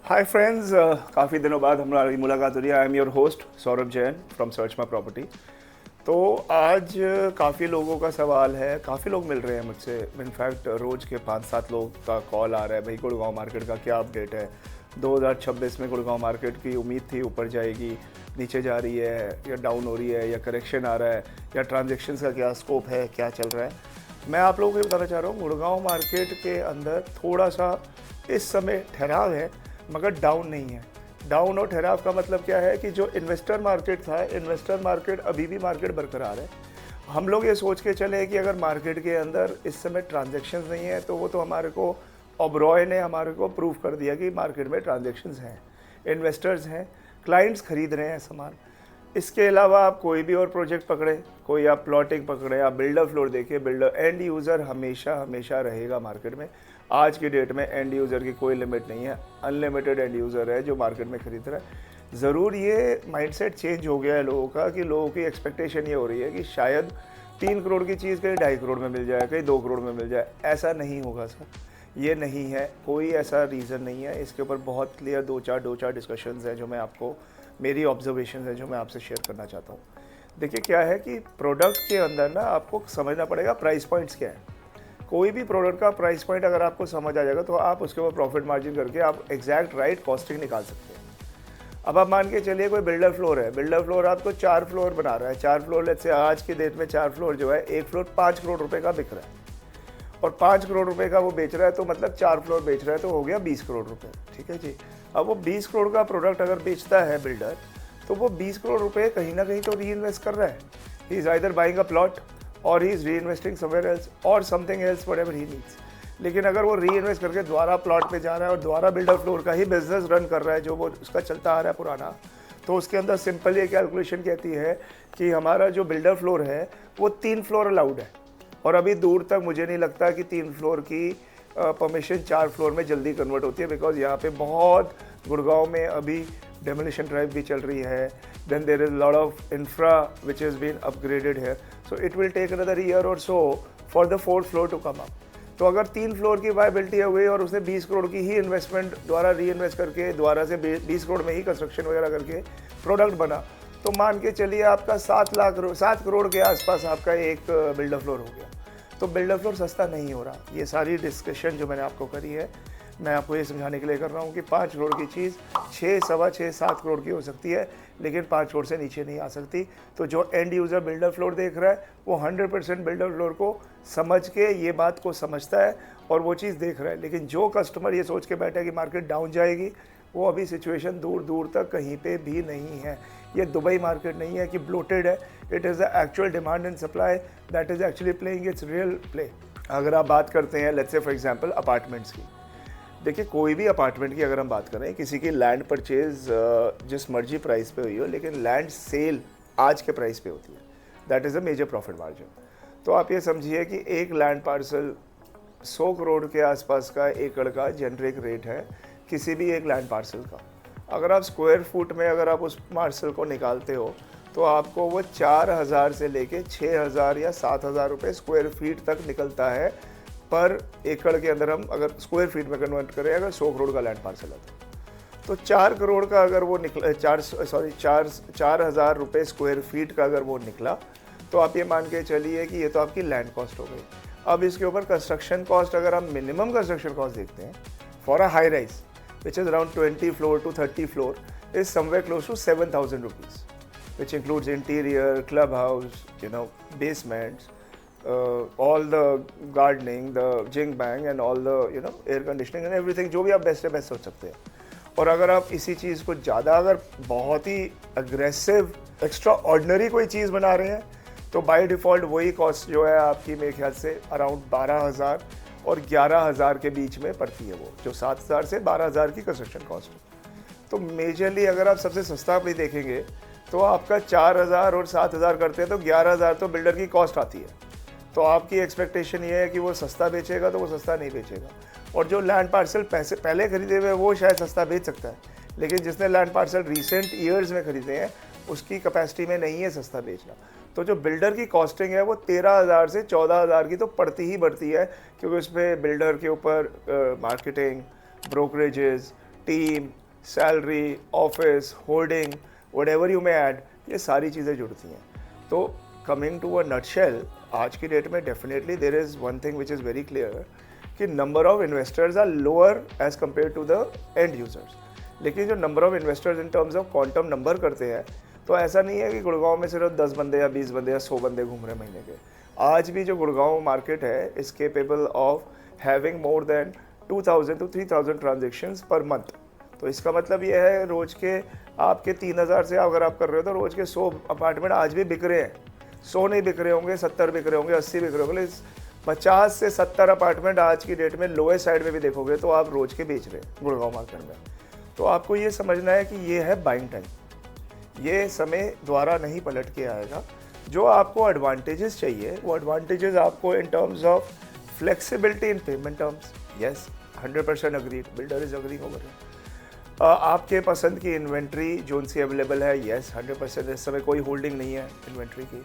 Hi friends, काफ़ी दिनों बाद हमारी मुलाकात हो रही है। I am your host Saurabh Jain from search my property. तो आज काफ़ी लोगों का सवाल है, काफ़ी लोग मिल रहे हैं मुझसे। इनफैक्ट रोज़ के 5-7 लोग का कॉल आ रहा है, भाई गुड़गांव मार्केट का क्या अपडेट है। 2026 में गुड़गांव मार्केट की उम्मीद थी ऊपर जाएगी, नीचे जा रही है या डाउन हो रही है या करेक्शन आ रहा है, या ट्रांजेक्शन्स का क्या स्कोप है, क्या चल रहा है। मैं आप लोगों को बताना चाह रहा हूँ, गुड़गांव मार्केट के अंदर थोड़ा सा इस समय ठहराव है, मगर डाउन नहीं है। डाउन और ठहराव का मतलब क्या है कि जो इन्वेस्टर मार्केट था, इन्वेस्टर मार्केट अभी भी मार्केट बरकरार है। हम लोग ये सोच के चले कि अगर मार्केट के अंदर इस समय ट्रांजैक्शंस नहीं है तो वो तो हमारे को ओबरॉय ने हमारे को प्रूव कर दिया कि मार्केट में ट्रांजैक्शंस हैं, इन्वेस्टर्स हैं, क्लाइंट्स खरीद रहे हैं सामान। इसके अलावा आप कोई भी और प्रोजेक्ट पकड़े, कोई आप प्लॉटिंग पकड़े, आप बिल्डर फ्लोर देखिए, बिल्डर एंड यूज़र हमेशा हमेशा रहेगा मार्केट में। आज की डेट में एंड यूज़र की कोई लिमिट नहीं है, अनलिमिटेड एंड यूज़र है जो मार्केट में खरीद रहा है। ज़रूर ये माइंडसेट चेंज हो गया है लोगों का कि लोगों की एक्सपेक्टेशन ये हो रही है कि शायद 3 करोड़ की चीज़ कहीं 2.5 करोड़ में मिल जाए, कहीं 2 करोड़ में मिल जाए। ऐसा नहीं होगा सर, ये नहीं है, कोई ऐसा रीज़न नहीं है। इसके ऊपर बहुत क्लियर दो चार डिस्कशंस हैं जो मैं आपको, मेरी ऑब्जर्वेशन है जो मैं आपसे शेयर करना चाहता हूँ। देखिए क्या है कि प्रोडक्ट के अंदर ना आपको समझना पड़ेगा प्राइस पॉइंट्स क्या है। कोई भी प्रोडक्ट का प्राइस पॉइंट अगर आपको समझ आ जाएगा तो आप उसके ऊपर प्रॉफिट मार्जिन करके आप एग्जैक्ट राइट कॉस्टिंग निकाल सकते हैं। अब आप मान के चलिए कोई बिल्डर फ्लोर है, बिल्डर फ्लोर आपको 4 फ्लोर बना रहा है। 4 फ्लोर लेट्स से आज की डेट में 4 फ्लोर जो है, एक फ्लोर 5 करोड़ रुपए का बिक रहा है और 5 करोड़ रुपए का वो बेच रहा है, तो मतलब 4 फ्लोर बेच रहा है तो हो गया 20 करोड़ रुपए। ठीक है जी। अब वो 20 करोड़ का प्रोडक्ट अगर बेचता है बिल्डर, तो वो 20 करोड़ रुपए कहीं ना कहीं तो री इन्वेस्ट कर रहा है। He is either buying a plot और ही इज़ री इन्वेस्टिंग समवेयर एल्स और something else whatever he needs. लेकिन अगर वो री इन्वेस्ट करके दोबारा प्लॉट पे जा रहा है और दोबारा बिल्डर फ्लोर का ही बिजनेस रन कर रहा है जो वो उसका चलता आ रहा है पुराना, तो उसके अंदर सिंपल ये कैलकुलेशन कहती है कि हमारा जो बिल्डर फ्लोर है वो 3 फ्लोर अलाउड है। और अभी दूर तक मुझे नहीं लगता कि 3 फ्लोर की परमिशन 4 फ्लोर में जल्दी कन्वर्ट होती है, बिकॉज यहाँ पे बहुत गुड़गांव में अभी डेमोलिशन ड्राइव भी चल रही है। Then there is lot of infra which is been upgraded है, so it will take another year or so for the 4th floor to come up. तो अगर 3 फ्लोर की वायबिलिटी हुई और उसने 20 करोड़ की ही इन्वेस्टमेंट द्वारा री इन्वेस्ट करके दोबारा से 20 करोड़ में ही कंस्ट्रक्शन वगैरह करके प्रोडक्ट बना, तो मान के चलिए आपका 7 करोड़ के आसपास आपका एक बिल्डर फ्लोर हो गया। तो बिल्डर फ्लोर सस्ता नहीं हो रहा। ये सारी डिस्कशन जो मैंने आपको करी है, मैं आपको ये समझाने के लिए कर रहा हूँ कि 5 करोड़ की चीज़ 6, सवा 6, 7 करोड़ की हो सकती है, लेकिन 5 करोड़ से नीचे नहीं आ सकती। तो जो एंड यूज़र बिल्डर फ्लोर देख रहा है वो 100% बिल्डर फ्लोर को समझ के ये बात को समझता है और वो चीज़ देख रहा है। लेकिन जो कस्टमर ये सोच के बैठा है कि मार्केट डाउन जाएगी, वो अभी सिचुएशन दूर दूर तक कहीं पे भी नहीं है। ये दुबई मार्केट नहीं है कि ब्लोटेड है। It is the actual demand and supply that is actually playing it's real play. अगर आप बात करते हैं let's say for example apartments की, देखिए कोई भी अपार्टमेंट की अगर हम बात करें, किसी की लैंड परचेज जिस मर्जी प्राइस पे हुई हो, लेकिन लैंड सेल आज के प्राइस पे होती है, that is a major profit margin. तो आप ये समझिए कि एक लैंड पार्सल 100 करोड़ के आसपास का एकड़ का जेनरिक रेट है किसी भी एक लैंड पार्सल का। अगर आप स्क्वायर फुट में अगर आप उस पार्सल को निकालते हो तो आपको वो 4,000 से लेके 6,000 या 7,000 रुपये स्क्वायर फीट तक निकलता है पर एकड़ के अंदर। हम अगर स्क्वायर फीट में कन्वर्ट करें, अगर 100 करोड़ का लैंड पार्सल है तो 4 करोड़ का अगर वो निकला, 4,000 रुपये स्क्वायर फीट का अगर वो निकला, तो आप ये मान के चलिए कि ये तो आपकी लैंड कॉस्ट हो गई। अब इसके ऊपर कंस्ट्रक्शन कॉस्ट अगर हम मिनिमम कंस्ट्रक्शन कॉस्ट देखते हैं for a high rise which is around 20 floor to 30 floor is somewhere close to 7,000 rupees, which includes interior, clubhouse, basements, all the gardening, the jing bang and all the air conditioning and everything, जो भी आप best है best सोच सकते हैं। और अगर आप इसी चीज़ को ज़्यादा अगर बहुत ही अग्रेसिव एक्स्ट्रा ऑर्डनरी कोई चीज़ बना रहे हैं, तो बाय डिफ़ॉल्ट वही कॉस्ट जो है आपकी मेरे ख्याल से अराउंड 12,000 और 11,000 के बीच में पड़ती है, वो जो 7,000 से 12,000 की कंस्ट्रक्शन कॉस्ट। तो मेजरली अगर आप सबसे सस्ता भी देखेंगे तो आपका 4,000 और 7,000 करते हैं तो 11,000 तो बिल्डर की कॉस्ट आती है। तो आपकी एक्सपेक्टेशन ये है कि वो सस्ता बेचेगा, तो वो सस्ता नहीं बेचेगा। और जो लैंड पार्सल पैसे पहले खरीदे हुए वो शायद सस्ता बेच सकता है, लेकिन जिसने लैंड पार्सल रिसेंट ईयर्स में खरीदे हैं उसकी कैपेसिटी में नहीं है सस्ता बेचना। तो जो बिल्डर की कॉस्टिंग है वो 13,000 से 14,000 की तो पड़ती ही बढ़ती है, क्योंकि उस पर बिल्डर के ऊपर marketing, brokerages, team, salary, office, holding, whatever you may add, ये सारी चीज़ें जुड़ती हैं। तो कमिंग टू अ नटशेल, आज की डेट में definitely there is one thing which is very clear कि number of investors are lower as compare to the end users. लेकिन जो number of investors in terms of quantum number करते हैं, तो ऐसा नहीं है कि गुड़गांव में सिर्फ 10 बंदे या 20 बंदे या 100 बंदे घूम रहे महीने के। आज भी जो गुड़गांव मार्केट है is capable of having more than 2000 to 3000 transactions per month. तो इसका मतलब ये है रोज़ के आपके 3000 से अगर आप कर रहे हो तो रोज़ के 100 अपार्टमेंट आज भी बिक रहे हैं। 100 नहीं बिक रहे होंगे, 70 बिक रहे होंगे, 80 बिक रहे होंगे। 50 से 70 अपार्टमेंट आज की डेट में लोएस्ट साइड में भी देखोगे तो आप रोज़ के बेच रहे हैं गुड़गांव मार्केट में। तो आपको ये समझना है कि ये है बाइंग टाइम, ये समय द्वारा नहीं पलट के आएगा। जो आपको एडवांटेजेस चाहिए वो एडवांटेजेस आपको इन terms of flexibility in payment terms, yes 100% agreed, builder is agreeing over here. आपके पसंद की इन्वेंट्री जो उनसी अवेलेबल है, यस 100%, इस समय कोई होल्डिंग नहीं है इन्वेंट्री की।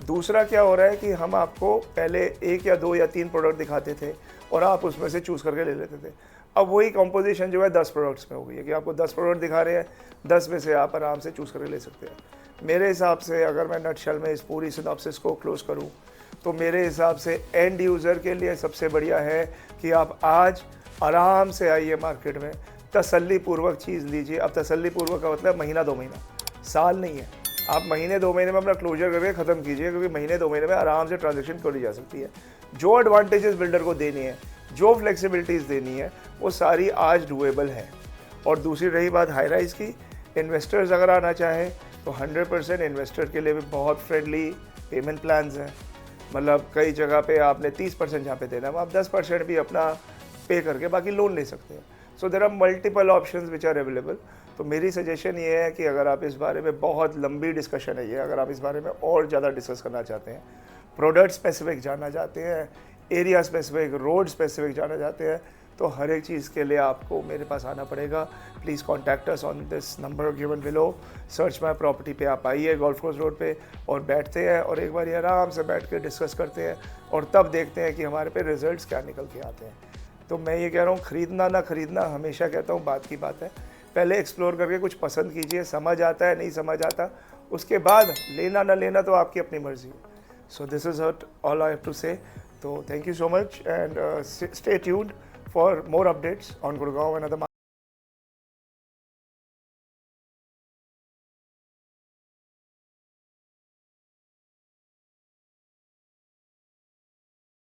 दूसरा क्या हो रहा है कि हम आपको पहले 1 या 2 या 3 प्रोडक्ट दिखाते थे और आप उसमें से चूज़ करके ले लेते थे। अब वही कंपोजिशन जो है 10 प्रोडक्ट्स में हो गई है कि आपको 10 प्रोडक्ट दिखा रहे हैं, 10 में से आप आराम से चूज़ करके ले सकते हैं। मेरे हिसाब से अगर मैं नटशेल में इस पूरी सिनॉप्सिस को क्लोज करूं तो मेरे हिसाब से एंड यूज़र के लिए सबसे बढ़िया है कि आप आज आराम से आइए मार्केट में, तसल्लीपूर्वक चीज़ लीजिए। अब तसल्लीपूर्वक का मतलब महीना 2 महीना, साल नहीं है। आप महीने 2 महीने में अपना क्लोजर करके ख़त्म कीजिए, क्योंकि महीने 2 महीने में आराम से ट्रांजेक्शन करी जा सकती है। जो एडवांटेजेस बिल्डर को देनी है, जो फ्लेक्सिबिलिटीज़ देनी है, वो सारी आज डूएबल है। और दूसरी रही बात हाई राइज की, इन्वेस्टर्स अगर आना चाहें तो 100% इन्वेस्टर के लिए भी बहुत फ्रेंडली पेमेंट प्लान्स हैं। मतलब कई जगह पे आपने 30% जहाँ पे देना है, आप 10% भी अपना पे करके बाकी लोन ले सकते हैं। So there are multiple options which are available. तो मेरी सजेशन ये है कि अगर आप इस बारे में, बहुत लंबी डिस्कशन है ये, अगर आप इस बारे में और ज़्यादा डिस्कस करना चाहते हैं, प्रोडक्ट स्पेसिफिक जानना चाहते हैं, एरिया स्पेसिफिक, रोड स्पेसिफिक जानना चाहते हैं, तो हर एक चीज़ के लिए आपको मेरे पास आना पड़ेगा। Please contact us on this number given below. Search my property पे आप आइए गोल्फ कोर्स रोड पे और बैठते हैं और एक बार आराम से बैठ के डिस्कस करते हैं और तब देखते हैं कि हमारे पे रिजल्ट्स क्या निकल के आते हैं। तो मैं ये कह रहा हूँ, ख़रीदना ना ख़रीदना, हमेशा कहता हूँ बात की बात है, पहले एक्सप्लोर करके कुछ पसंद कीजिए, समझ आता है नहीं समझ आता, उसके बाद लेना ना लेना तो आपकी अपनी मर्ज़ी है। So this is all I have to say. तो thank you so much and stay tuned for more updates on Gurgaon and other markets.